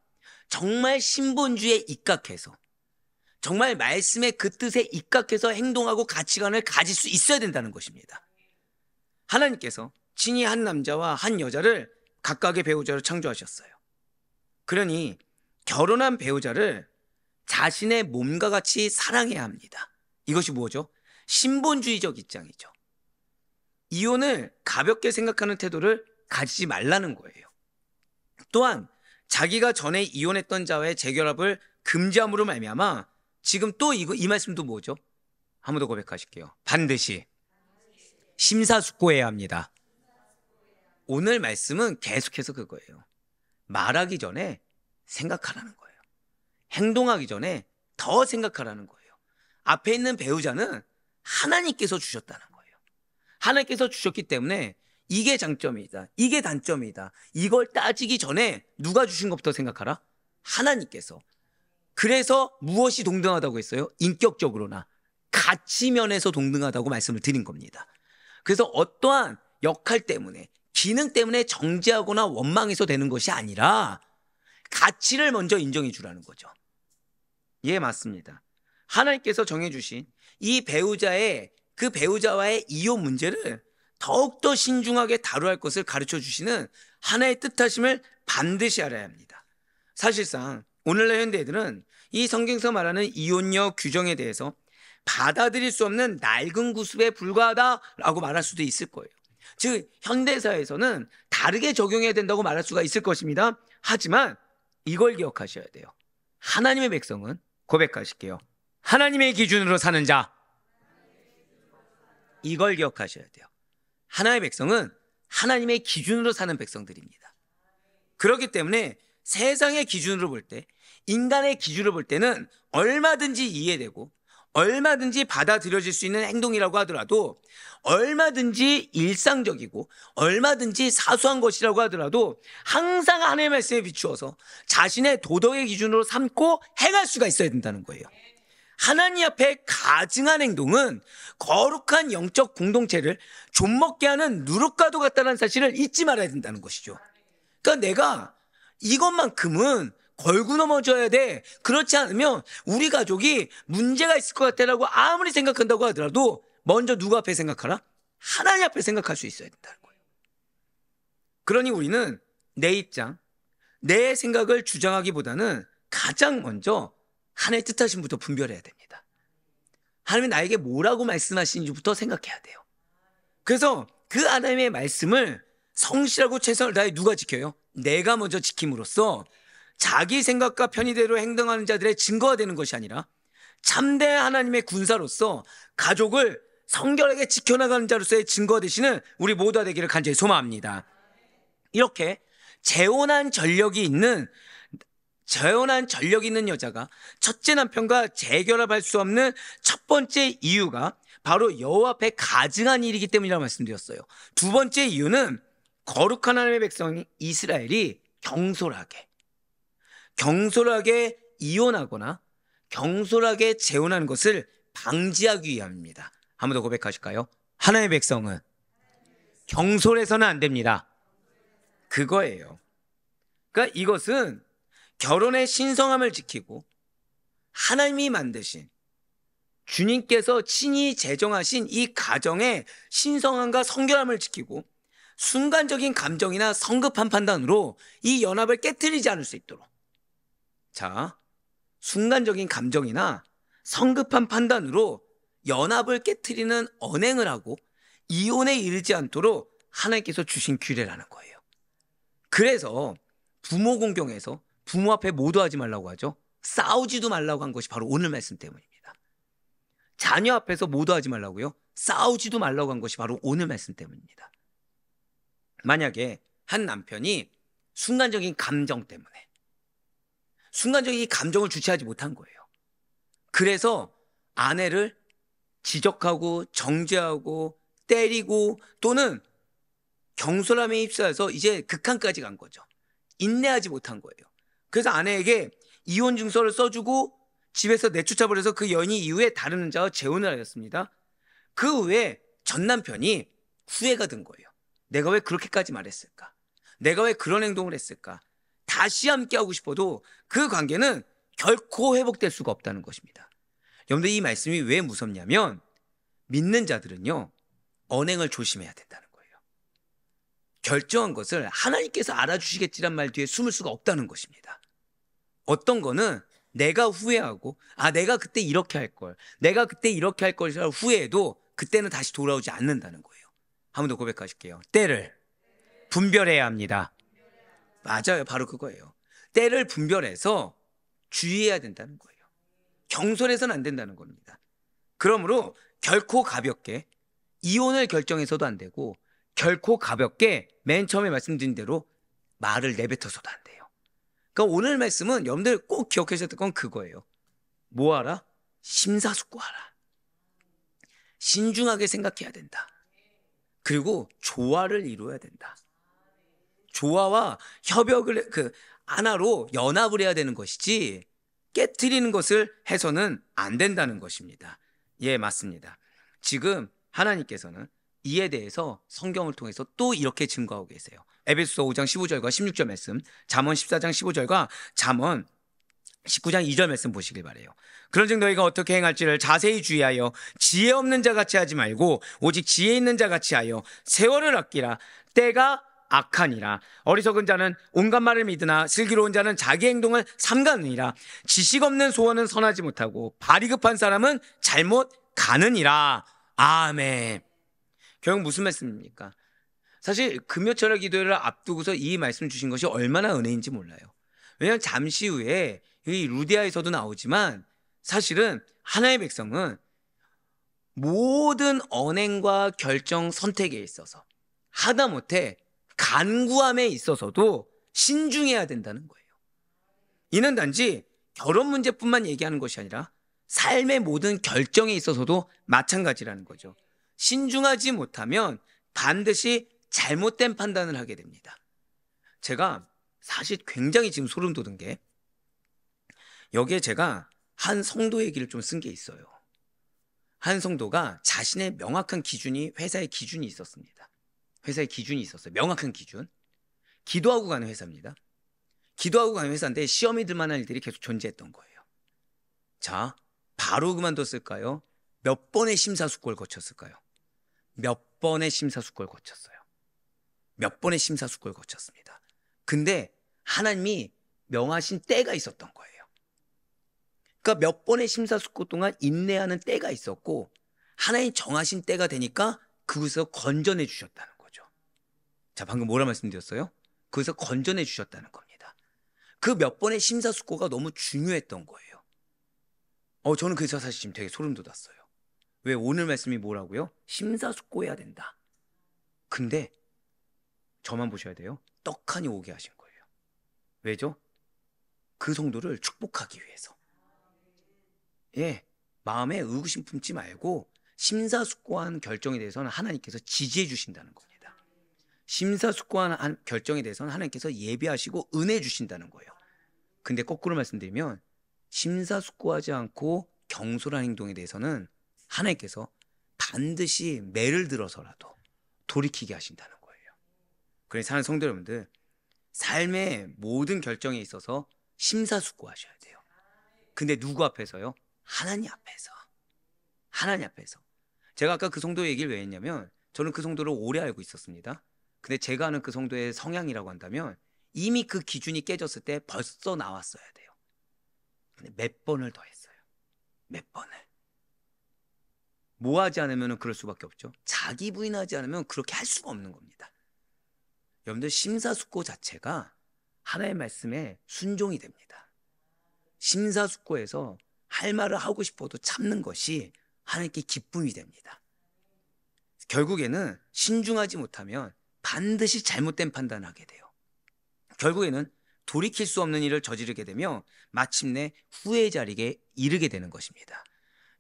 정말 신본주의에 입각해서 정말 말씀의 그 뜻에 입각해서 행동하고 가치관을 가질 수 있어야 된다는 것입니다. 하나님께서 친히 한 남자와 한 여자를 각각의 배우자로 창조하셨어요. 그러니 결혼한 배우자를 자신의 몸과 같이 사랑해야 합니다. 이것이 뭐죠? 신본주의적 입장이죠. 이혼을 가볍게 생각하는 태도를 가지지 말라는 거예요. 또한 자기가 전에 이혼했던 자와의 재결합을 금지함으로 말미암아 지금 또 이 말씀도 뭐죠? 한 번 더 고백하실게요. 반드시 심사숙고해야 합니다. 오늘 말씀은 계속해서 그거예요. 말하기 전에 생각하라는 거예요. 행동하기 전에 더 생각하라는 거예요. 앞에 있는 배우자는 하나님께서 주셨다는 거예요. 하나님께서 주셨기 때문에 이게 장점이다, 이게 단점이다, 이걸 따지기 전에 누가 주신 것부터 생각하라? 하나님께서. 그래서 무엇이 동등하다고 했어요? 인격적으로나 가치면에서 동등하다고 말씀을 드린 겁니다. 그래서 어떠한 역할 때문에, 기능 때문에 정죄하거나 원망해서 되는 것이 아니라 가치를 먼저 인정해 주라는 거죠. 예, 맞습니다. 하나님께서 정해주신 이 그 배우자와의 이혼 문제를 더욱더 신중하게 다뤄야 할 것을 가르쳐 주시는 하나의 뜻하심을 반드시 알아야 합니다. 사실상 오늘날 현대인들은 이 성경에서 말하는 이혼녀 규정에 대해서 받아들일 수 없는 낡은 구습에 불과하다라고 말할 수도 있을 거예요. 즉 현대사회에서는 다르게 적용해야 된다고 말할 수가 있을 것입니다. 하지만 이걸 기억하셔야 돼요. 하나님의 백성은, 고백하실게요, 하나님의 기준으로 사는 자. 이걸 기억하셔야 돼요. 하나님의 백성은 하나님의 기준으로 사는 백성들입니다. 그렇기 때문에 세상의 기준으로 볼 때, 인간의 기준으로 볼 때는 얼마든지 이해되고 얼마든지 받아들여질 수 있는 행동이라고 하더라도, 얼마든지 일상적이고 얼마든지 사소한 것이라고 하더라도 항상 하나님의 말씀에 비추어서 자신의 도덕의 기준으로 삼고 행할 수가 있어야 된다는 거예요. 하나님 앞에 가증한 행동은 거룩한 영적 공동체를 좀먹게 하는 누룩과도 같다는 사실을 잊지 말아야 된다는 것이죠. 그러니까 내가 이것만큼은 걸고 넘어져야 돼, 그렇지 않으면 우리 가족이 문제가 있을 것 같다라고 아무리 생각한다고 하더라도 먼저 누구 앞에 생각하라? 하나님 앞에 생각할 수 있어야 된다는 거예요. 그러니 우리는 내 입장, 내 생각을 주장하기보다는 가장 먼저 하나님의 뜻하심부터 분별해야 됩니다. 하나님이 나에게 뭐라고 말씀하시는지부터 생각해야 돼요. 그래서 그 하나님의 말씀을 성실하고 최선을 다해 누가 지켜요? 내가 먼저 지킴으로써 자기 생각과 편의대로 행동하는 자들의 증거가 되는 것이 아니라 참된 하나님의 군사로서 가족을 성결하게 지켜나가는 자로서의 증거가 되시는 우리 모두가 되기를 간절히 소망합니다. 이렇게 재혼한 전력이 있는 여자가 첫째 남편과 재결합할 수 없는 첫 번째 이유가 바로 여호와 앞에 가증한 일이기 때문이라고 말씀드렸어요. 두 번째 이유는 거룩한 하나님의 백성 이스라엘이 경솔하게 이혼하거나 경솔하게 재혼하는 것을 방지하기 위함입니다. 한 번 더 고백하실까요? 하나님의 백성은 경솔해서는 안 됩니다. 그거예요. 그러니까 이것은 결혼의 신성함을 지키고 하나님이 만드신, 주님께서 친히 제정하신 이 가정의 신성함과 성결함을 지키고 순간적인 감정이나 성급한 판단으로 이 연합을 깨트리지 않을 수 있도록, 자, 순간적인 감정이나 성급한 판단으로 연합을 깨트리는 언행을 하고 이혼에 이르지 않도록 하나님께서 주신 규례라는 거예요. 그래서 부모 공경에서 부모 앞에 모도하지 말라고 하죠. 싸우지도 말라고 한 것이 바로 오늘 말씀 때문입니다. 자녀 앞에서 모도하지 말라고요. 싸우지도 말라고 한 것이 바로 오늘 말씀 때문입니다. 만약에 한 남편이 순간적인 감정 때문에. 순간적인 감정을 주체하지 못한 거예요. 그래서 아내를 지적하고 정죄하고 때리고 또는 경솔함에 휩싸여서 이제 극한까지 간 거죠. 인내하지 못한 거예요. 그래서 아내에게 이혼 증서를 써주고 집에서 내쫓아버려서 그 연이 이후에 다른 남자와 재혼을 하였습니다. 그 후에 전 남편이 후회가 든 거예요. 내가 왜 그렇게까지 말했을까? 내가 왜 그런 행동을 했을까? 다시 함께 하고 싶어도 그 관계는 결코 회복될 수가 없다는 것입니다. 여러분들, 이 말씀이 왜 무섭냐면 믿는 자들은요, 언행을 조심해야 된다는 거예요. 결정한 것을 하나님께서 알아주시겠지란 말 뒤에 숨을 수가 없다는 것입니다. 어떤 거는 내가 후회하고 내가 그때 이렇게 할 걸, 내가 그때 이렇게 할 것이라 후회해도 그때는 다시 돌아오지 않는다는 거예요. 한 번 더 고백하실게요. 때를 분별해야 합니다. 맞아요. 바로 그거예요. 때를 분별해서 주의해야 된다는 거예요. 경솔해서는 안 된다는 겁니다. 그러므로 결코 가볍게 이혼을 결정해서도 안 되고 결코 가볍게 맨 처음에 말씀드린 대로 말을 내뱉어서도 안 돼요. 그러니까 오늘 말씀은 여러분들 꼭 기억하셔야 될 건 그거예요. 뭐 하라? 심사숙고하라. 신중하게 생각해야 된다. 그리고 조화를 이루어야 된다. 조화와 협약을 하나로 연합을 해야 되는 것이지 깨트리는 것을 해서는 안 된다는 것입니다. 예, 맞습니다. 지금 하나님께서는 이에 대해서 성경을 통해서 또 이렇게 증거하고 계세요. 에베소서 5장 15절과 16절 말씀, 잠언 14장 15절과 잠언 19장 2절 말씀 보시길 바라요. 그런즉 너희가 어떻게 행할지를 자세히 주의하여 지혜 없는 자같이 하지 말고 오직 지혜 있는 자같이 하여 세월을 아끼라. 때가 악하니라. 어리석은 자는 온갖 말을 믿으나 슬기로운 자는 자기 행동을 삼가느니라. 지식 없는 소원은 선하지 못하고 발이 급한 사람은 잘못 가느니라. 아멘. 결국 무슨 말씀입니까? 사실 금요철야 기도회를 앞두고서 이 말씀 주신 것이 얼마나 은혜인지 몰라요. 왜냐하면 잠시 후에 이 루디아에서도 나오지만 사실은 하나님의 백성은 모든 언행과 결정 선택에 있어서 하다못해 간구함에 있어서도 신중해야 된다는 거예요. 이는 단지 결혼 문제뿐만 얘기하는 것이 아니라 삶의 모든 결정에 있어서도 마찬가지라는 거죠. 신중하지 못하면 반드시 잘못된 판단을 하게 됩니다. 제가 사실 굉장히 지금 소름 돋은 게 여기에 제가 한 성도 얘기를 좀 쓴 게 있어요. 한 성도가 자신의 명확한 기준이 회사의 기준이 있었습니다. 회사의 기준이 있었어요. 명확한 기준. 기도하고 가는 회사입니다. 기도하고 가는 회사인데 시험이 들 만한 일들이 계속 존재했던 거예요. 자, 바로 그만뒀을까요? 몇 번의 심사숙고를 거쳤을까요? 몇 번의 심사숙고를 거쳤어요. 몇 번의 심사숙고를 거쳤습니다. 근데 하나님이 명하신 때가 있었던 거예요. 그러니까 몇 번의 심사숙고 동안 인내하는 때가 있었고 하나님 정하신 때가 되니까 그곳에서 건져내 주셨다는 거죠. 자, 방금 뭐라 말씀드렸어요? 그곳에서 건져내 주셨다는 겁니다. 그 몇 번의 심사숙고가 너무 중요했던 거예요. 저는 그래서 사실 지금 되게 소름 돋았어요. 왜? 오늘 말씀이 뭐라고요? 심사숙고해야 된다. 근데 저만 보셔야 돼요. 떡하니 오게 하신 거예요. 왜죠? 그 성도를 축복하기 위해서. 예, 마음에 의구심 품지 말고 심사숙고한 결정에 대해서는 하나님께서 지지해 주신다는 겁니다. 심사숙고한 결정에 대해서는 하나님께서 예비하시고 은혜 주신다는 거예요. 근데 거꾸로 말씀드리면 심사숙고하지 않고 경솔한 행동에 대해서는 하나님께서 반드시 매를 들어서라도 돌이키게 하신다는 거예요. 그래서 사는 성도 여러분들, 삶의 모든 결정에 있어서 심사숙고하셔야 돼요. 근데 누구 앞에서요? 하나님 앞에서. 하나님 앞에서. 제가 아까 그 성도 얘기를 왜 했냐면 저는 그 성도를 오래 알고 있었습니다. 근데 제가 아는 그 성도의 성향이라고 한다면 이미 그 기준이 깨졌을 때 벌써 나왔어야 돼요. 근데 몇 번을 더 했어요. 몇 번을. 뭐 하지 않으면 그럴 수밖에 없죠. 자기 부인하지 않으면 그렇게 할 수가 없는 겁니다. 여러분들, 심사숙고 자체가 하나님의 말씀에 순종이 됩니다. 심사숙고해서 할 말을 하고 싶어도 참는 것이 하나님께 기쁨이 됩니다. 결국에는 신중하지 못하면 반드시 잘못된 판단을 하게 돼요. 결국에는 돌이킬 수 없는 일을 저지르게 되며 마침내 후회의 자리에 이르게 되는 것입니다.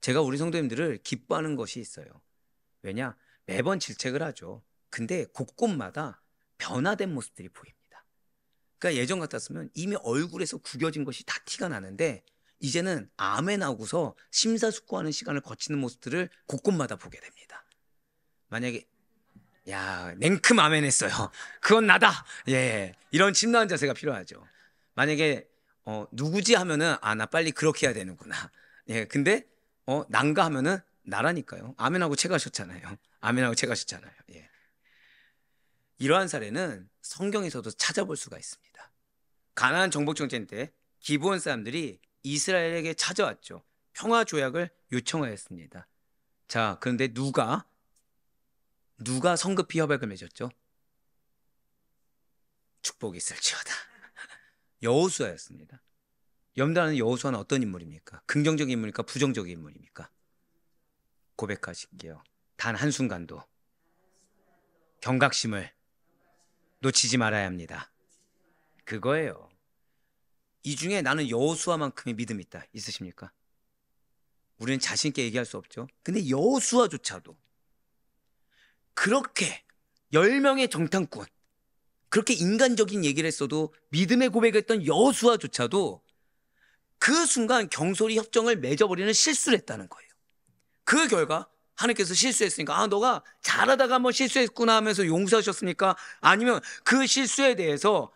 제가 우리 성도님들을 기뻐하는 것이 있어요. 왜냐? 매번 질책을 하죠. 근데 곳곳마다 변화된 모습들이 보입니다. 그러니까 예전 같았으면 이미 얼굴에서 구겨진 것이 다 티가 나는데 이제는 아멘하고서 심사숙고하는 시간을 거치는 모습들을 곳곳마다 보게 됩니다. 만약에 야, 냉큼 아멘했어요. 그건 나다. 예, 이런 침나은 자세가 필요하죠. 만약에 누구지 하면은 나 빨리 그렇게 해야 되는구나. 예, 근데 난가 하면은 나라니까요. 아멘하고 채가셨잖아요. 아멘하고 채가셨잖아요. 예. 이러한 사례는 성경에서도 찾아볼 수가 있습니다. 가나안 정복 전쟁 때 기브온 사람들이 이스라엘에게 찾아왔죠. 평화 조약을 요청하였습니다. 자, 그런데 누가 성급히 협약을 맺었죠? 축복이 있을지어다. 여호수아였습니다. 염다는 여호수아는 어떤 인물입니까? 긍정적인 인물입니까? 부정적인 인물입니까? 고백하실게요. 단 한순간도 경각심을 놓치지 말아야 합니다. 그거예요. 이 중에 나는 여호수아만큼의 믿음이 있다. 있으십니까? 우리는 자신 있게 얘기할 수 없죠. 근데 여호수아조차도 그렇게 10명의 정탐꾼, 그렇게 인간적인 얘기를 했어도 믿음의 고백했던 여호수아조차도 그 순간 경솔히 협정을 맺어버리는 실수를 했다는 거예요. 그 결과 하나님께서 실수했으니까 너가 잘하다가 한번 실수했구나 하면서 용서하셨습니까? 아니면 그 실수에 대해서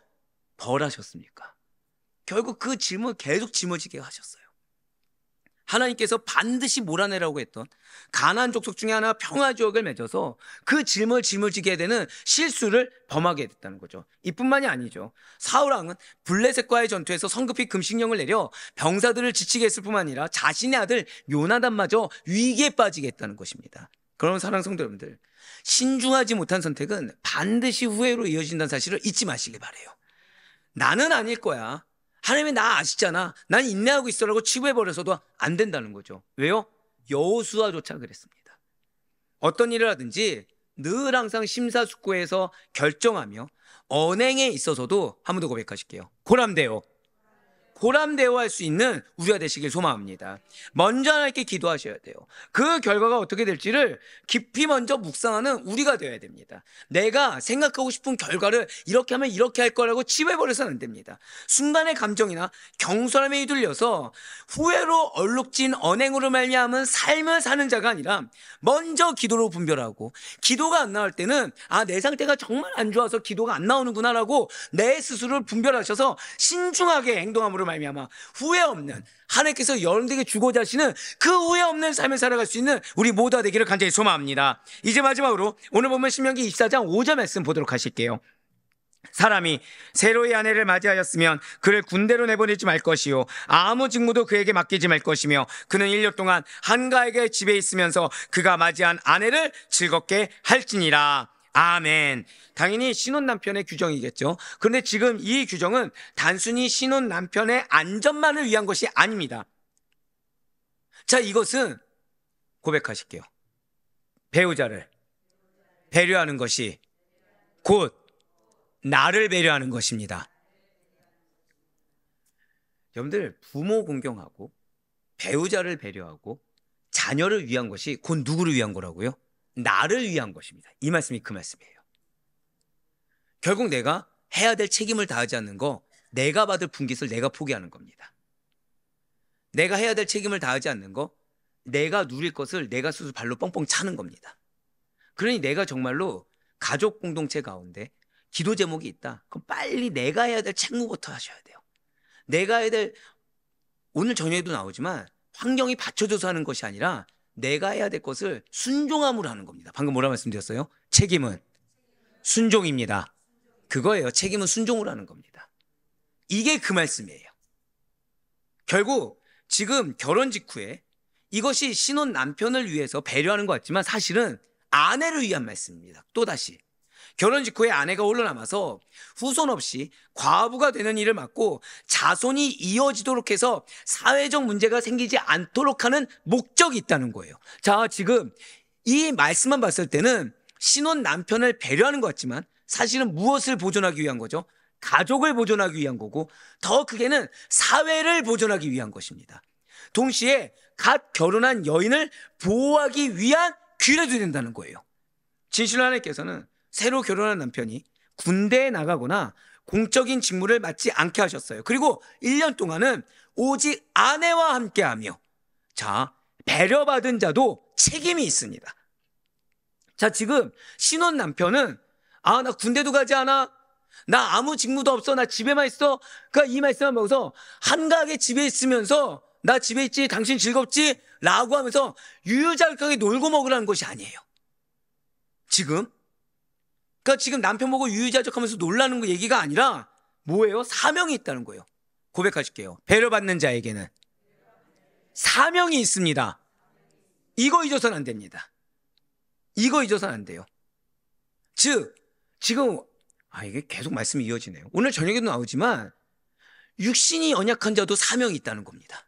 벌하셨습니까? 결국 그 짐을 계속 짊어지게 하셨어요. 하나님께서 반드시 몰아내라고 했던 가나안 족속 중에 하나 평화지역을 맺어서 그 짐을 짊어지게 되는 실수를 범하게 됐다는 거죠. 이뿐만이 아니죠. 사울왕은 블레셋과의 전투에서 성급히 금식령을 내려 병사들을 지치게 했을 뿐만 아니라 자신의 아들 요나단마저 위기에 빠지게 했다는 것입니다. 그런 사랑 성도 여러분들, 신중하지 못한 선택은 반드시 후회로 이어진다는 사실을 잊지 마시길 바래요. 나는 아닐 거야. 하나님이 나 아시잖아. 난 인내하고 있어라고 치부해버려서도 안 된다는 거죠. 왜요? 여호수아조차 그랬습니다. 어떤 일을 하든지 늘 항상 심사숙고해서 결정하며 언행에 있어서도 한 번 더 고백하실게요. 고람대오할 수 있는 우리가 되시길 소망합니다. 먼저 하나님께 기도하셔야 돼요. 그 결과가 어떻게 될지를 깊이 먼저 묵상하는 우리가 되어야 됩니다. 내가 생각하고 싶은 결과를 이렇게 하면 이렇게 할 거라고 치부해버려서는 안 됩니다. 순간의 감정이나 경솔함에 휘둘려서 후회로 얼룩진 언행으로 말미암은 삶을 사는 자가 아니라 먼저 기도로 분별하고, 기도가 안 나올 때는 내 상태가 정말 안 좋아서 기도가 안 나오는구나라고 내 스스로를 분별하셔서 신중하게 행동함으로 말미암아 후회 없는, 하나님께서 여러분들에게 주고자 하시는 그 후회 없는 삶을 살아갈 수 있는 우리 모두가 되기를 간절히 소망합니다. 이제 마지막으로 오늘 보면 신명기 24장 5절 말씀 보도록 하실게요. 사람이 새로이 아내를 맞이하였으면 그를 군대로 내보내지 말 것이요 아무 직무도 그에게 맡기지 말 것이며 그는 1년 동안 한가하게 집에 있으면서 그가 맞이한 아내를 즐겁게 할지니라. 아멘. 당연히 신혼 남편의 규정이겠죠. 그런데 지금 이 규정은 단순히 신혼 남편의 안전만을 위한 것이 아닙니다. 자, 이것은 고백하실게요. 배우자를 배려하는 것이 곧 나를 배려하는 것입니다. 여러분들, 부모 공경하고 배우자를 배려하고 자녀를 위한 것이 곧 누구를 위한 거라고요? 나를 위한 것입니다. 이 말씀이 그 말씀이에요. 결국 내가 해야 될 책임을 다하지 않는 거, 내가 받을 분깃을 내가 포기하는 겁니다. 내가 해야 될 책임을 다하지 않는 거, 내가 누릴 것을 내가 스스로 발로 뻥뻥 차는 겁니다. 그러니 내가 정말로 가족 공동체 가운데 기도 제목이 있다. 그럼 빨리 내가 해야 될 책무부터 하셔야 돼요. 내가 해야 될, 오늘 저녁에도 나오지만 환경이 받쳐줘서 하는 것이 아니라 내가 해야 될 것을 순종함으로 하는 겁니다. 방금 뭐라 말씀드렸어요? 책임은 순종입니다. 그거예요. 책임은 순종으로 하는 겁니다. 이게 그 말씀이에요. 결국 지금 결혼 직후에 이것이 신혼 남편을 위해서 배려하는 것 같지만 사실은 아내를 위한 말씀입니다. 또다시 결혼 직후에 아내가 홀로 남아서 후손 없이 과부가 되는 일을 막고 자손이 이어지도록 해서 사회적 문제가 생기지 않도록 하는 목적이 있다는 거예요. 자, 지금 이 말씀만 봤을 때는 신혼 남편을 배려하는 것 같지만 사실은 무엇을 보존하기 위한 거죠? 가족을 보존하기 위한 거고, 더 크게는 사회를 보존하기 위한 것입니다. 동시에 갓 결혼한 여인을 보호하기 위한 규례도 된다는 거예요. 진실로 하나님께서는 새로 결혼한 남편이 군대에 나가거나 공적인 직무를 맡지 않게 하셨어요. 그리고 1년 동안은 오직 아내와 함께하며, 자, 배려받은 자도 책임이 있습니다. 자, 지금 신혼 남편은 나 군대도 가지 않아, 나 아무 직무도 없어, 나 집에만 있어, 그러니까 이 말씀을 먹어서 한가하게 집에 있으면서 나 집에 있지, 당신 즐겁지? 라고 하면서 유유자적하게 놀고 먹으라는 것이 아니에요. 지금 그러니까 지금 남편 보고 유유자적하면서 놀라는 거 얘기가 아니라 뭐예요? 사명이 있다는 거예요. 고백하실게요. 배려받는 자에게는 사명이 있습니다. 이거 잊어서는 안 됩니다. 이거 잊어서는 안 돼요. 즉 지금 이게 계속 말씀이 이어지네요. 오늘 저녁에도 나오지만 육신이 연약한 자도 사명이 있다는 겁니다.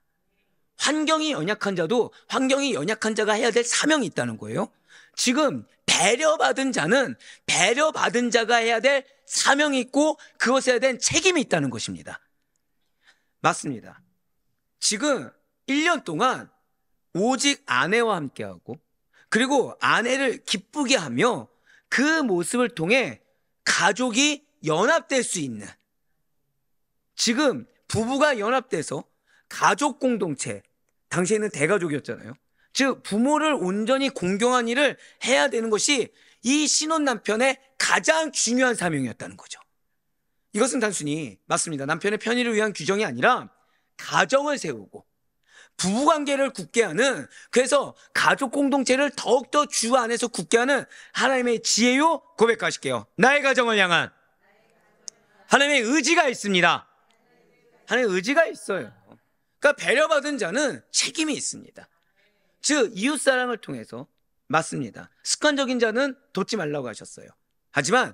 환경이 연약한 자도 환경이 연약한 자가 해야 될 사명이 있다는 거예요. 지금 배려받은 자는 배려받은 자가 해야 될 사명이 있고 그것에 대한 책임이 있다는 것입니다. 맞습니다. 지금 1년 동안 오직 아내와 함께하고 그리고 아내를 기쁘게 하며 그 모습을 통해 가족이 연합될 수 있는, 지금 부부가 연합돼서 가족 공동체, 당시에는 대가족이었잖아요. 즉 부모를 온전히 공경한 일을 해야 되는 것이 이 신혼 남편의 가장 중요한 사명이었다는 거죠. 이것은 단순히 맞습니다. 남편의 편의를 위한 규정이 아니라 가정을 세우고 부부관계를 굳게 하는, 그래서 가족 공동체를 더욱더 주 안에서 굳게 하는 하나님의 지혜요. 고백하실게요. 나의 가정을 향한 하나님의 의지가 있습니다. 하나님의 의지가 있어요. 그러니까 배려받은 자는 책임이 있습니다. 즉 이웃사랑을 통해서, 맞습니다, 습관적인 자는 돕지 말라고 하셨어요. 하지만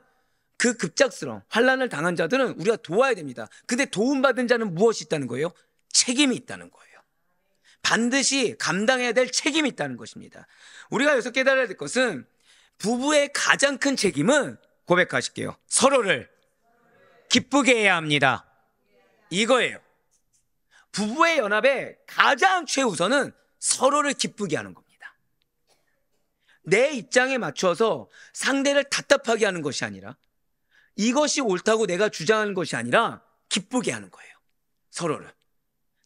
그 급작스러운 환난을 당한 자들은 우리가 도와야 됩니다. 근데 도움받은 자는 무엇이 있다는 거예요? 책임이 있다는 거예요. 반드시 감당해야 될 책임이 있다는 것입니다. 우리가 여기서 깨달아야 될 것은 부부의 가장 큰 책임은, 고백하실게요, 서로를 기쁘게 해야 합니다. 이거예요. 부부의 연합의 가장 최우선은 서로를 기쁘게 하는 겁니다. 내 입장에 맞춰서 상대를 답답하게 하는 것이 아니라, 이것이 옳다고 내가 주장하는 것이 아니라 기쁘게 하는 거예요. 서로를.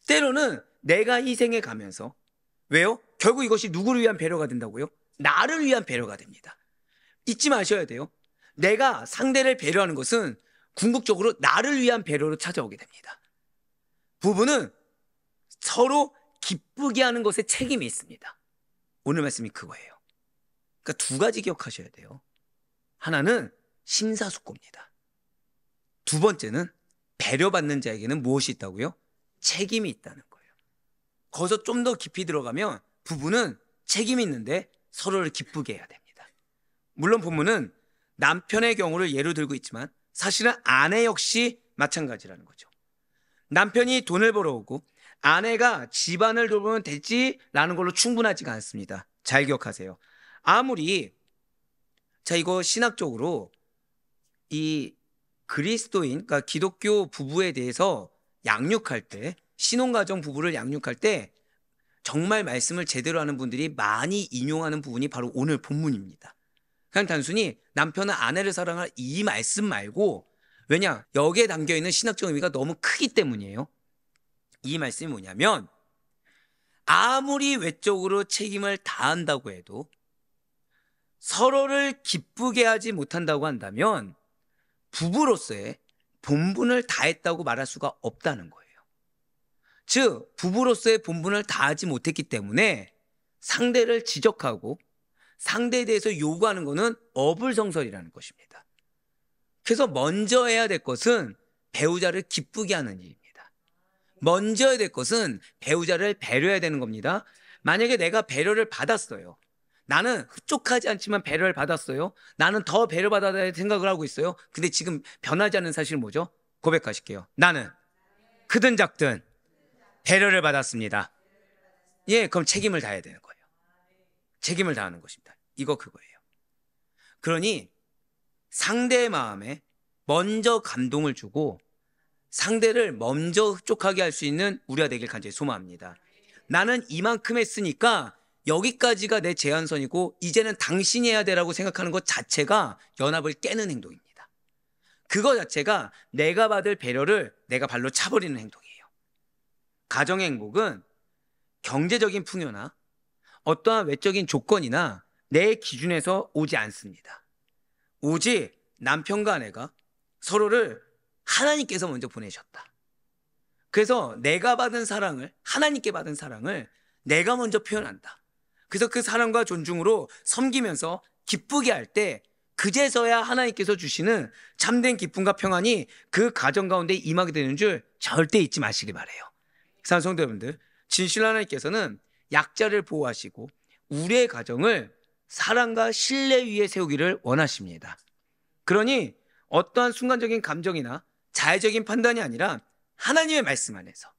때로는 내가 희생해 가면서, 왜요? 결국 이것이 누구를 위한 배려가 된다고요? 나를 위한 배려가 됩니다. 잊지 마셔야 돼요. 내가 상대를 배려하는 것은 궁극적으로 나를 위한 배려로 찾아오게 됩니다. 부부는 서로 기쁘게 하는 것에 책임이 있습니다. 오늘 말씀이 그거예요. 그러니까 두 가지 기억하셔야 돼요. 하나는 심사숙고입니다. 두 번째는 배려받는 자에게는 무엇이 있다고요? 책임이 있다는 거예요. 거기서 좀 더 깊이 들어가면 부부는 책임이 있는데 서로를 기쁘게 해야 됩니다. 물론 본문은 남편의 경우를 예로 들고 있지만 사실은 아내 역시 마찬가지라는 거죠. 남편이 돈을 벌어오고 아내가 집안을 돌보면 되지라는 걸로 충분하지가 않습니다. 잘 기억하세요. 아무리, 자, 이거 신학적으로 이 그리스도인, 그러니까 기독교 부부에 대해서 양육할 때, 신혼가정 부부를 양육할 때 정말 말씀을 제대로 하는 분들이 많이 인용하는 부분이 바로 오늘 본문입니다. 그냥 단순히 남편은 아내를 사랑하라 이 말씀 말고, 왜냐? 여기에 담겨있는 신학적 의미가 너무 크기 때문이에요. 이 말씀이 뭐냐면, 아무리 외적으로 책임을 다한다고 해도 서로를 기쁘게 하지 못한다고 한다면 부부로서의 본분을 다했다고 말할 수가 없다는 거예요. 즉 부부로서의 본분을 다하지 못했기 때문에 상대를 지적하고 상대에 대해서 요구하는 것은 어불성설이라는 것입니다. 그래서 먼저 해야 될 것은 배우자를 기쁘게 하는 일입니다. 먼저 해야 될 것은 배우자를 배려해야 되는 겁니다. 만약에 내가 배려를 받았어요. 나는 흡족하지 않지만 배려를 받았어요. 나는 더 배려받아야 될 생각을 하고 있어요. 근데 지금 변하지 않는 사실은 뭐죠? 고백하실게요. 나는 크든 작든 배려를 받았습니다. 예, 그럼 책임을 다해야 되는 거예요. 책임을 다하는 것입니다. 이거 그거예요. 그러니 상대의 마음에 먼저 감동을 주고 상대를 먼저 흡족하게 할 수 있는 우리가 되길 간절히 소망합니다. 나는 이만큼 했으니까 여기까지가 내 제한선이고 이제는 당신이 해야 되라고 생각하는 것 자체가 연합을 깨는 행동입니다. 그거 자체가 내가 받을 배려를 내가 발로 차버리는 행동이에요. 가정의 행복은 경제적인 풍요나 어떠한 외적인 조건이나 내 기준에서 오지 않습니다. 오직 남편과 아내가 서로를 하나님께서 먼저 보내셨다. 그래서 내가 받은 사랑을, 하나님께 받은 사랑을 내가 먼저 표현한다. 그래서 그 사랑과 존중으로 섬기면서 기쁘게 할 때 그제서야 하나님께서 주시는 참된 기쁨과 평안이 그 가정 가운데 임하게 되는 줄 절대 잊지 마시기 바라요. 사랑하는 성도 여러분들, 진실로 하나님께서는 약자를 보호하시고 우리의 가정을 사랑과 신뢰 위에 세우기를 원하십니다. 그러니 어떠한 순간적인 감정이나 자의적인 판단이 아니라 하나님의 말씀 안에서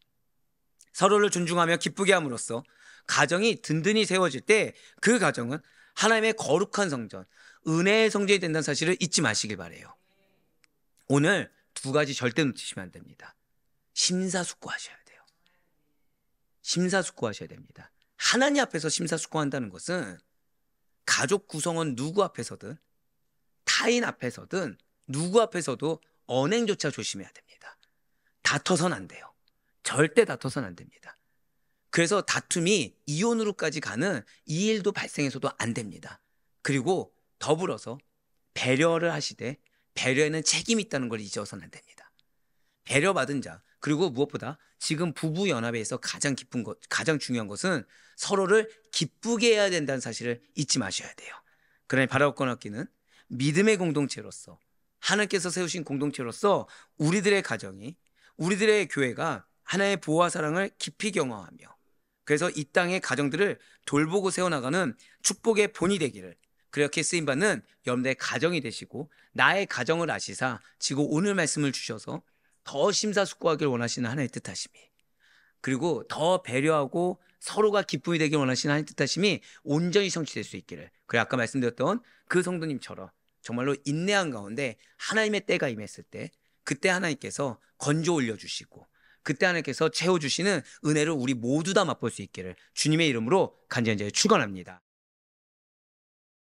서로를 존중하며 기쁘게 함으로써 가정이 든든히 세워질 때 그 가정은 하나님의 거룩한 성전, 은혜의 성전이 된다는 사실을 잊지 마시길 바라요. 오늘 두 가지 절대 놓치시면 안 됩니다. 심사숙고하셔야 돼요. 심사숙고하셔야 됩니다. 하나님 앞에서 심사숙고한다는 것은 가족 구성원 누구 앞에서든 타인 앞에서든 누구 앞에서도 언행조차 조심해야 됩니다. 다퉈선 안 돼요. 절대 다퉈선 안 됩니다. 그래서 다툼이 이혼으로까지 가는 이 일도 발생해서도 안 됩니다. 그리고 더불어서 배려를 하시되 배려에는 책임이 있다는 걸 잊어서는 안 됩니다. 배려받은 자, 그리고 무엇보다 지금 부부 연합에서 가장 기쁜 것, 가장 중요한 것은 서로를 기쁘게 해야 된다는 사실을 잊지 마셔야 돼요. 그러니 바라옵건 학기는 믿음의 공동체로서 하나님께서 세우신 공동체로서 우리들의 가정이, 우리들의 교회가 하나님의 보호와 사랑을 깊이 경험하며 그래서 이 땅의 가정들을 돌보고 세워나가는 축복의 본이 되기를, 그렇게 쓰임받는 여러분들의 가정이 되시고 나의 가정을 아시사 지금 오늘 말씀을 주셔서 더 심사숙고하길 원하시는 하나님의 뜻하심이, 그리고 더 배려하고 서로가 기쁨이 되길 원하시는 하나님의 뜻하심이 온전히 성취될 수 있기를, 그래 아까 말씀드렸던 그 성도님처럼 정말로 인내한 가운데 하나님의 때가 임했을 때 그때 하나님께서 건져 올려주시고 그때 하나님께서 채워주시는 은혜를 우리 모두 다 맛볼 수 있기를 주님의 이름으로 간절히 축원합니다.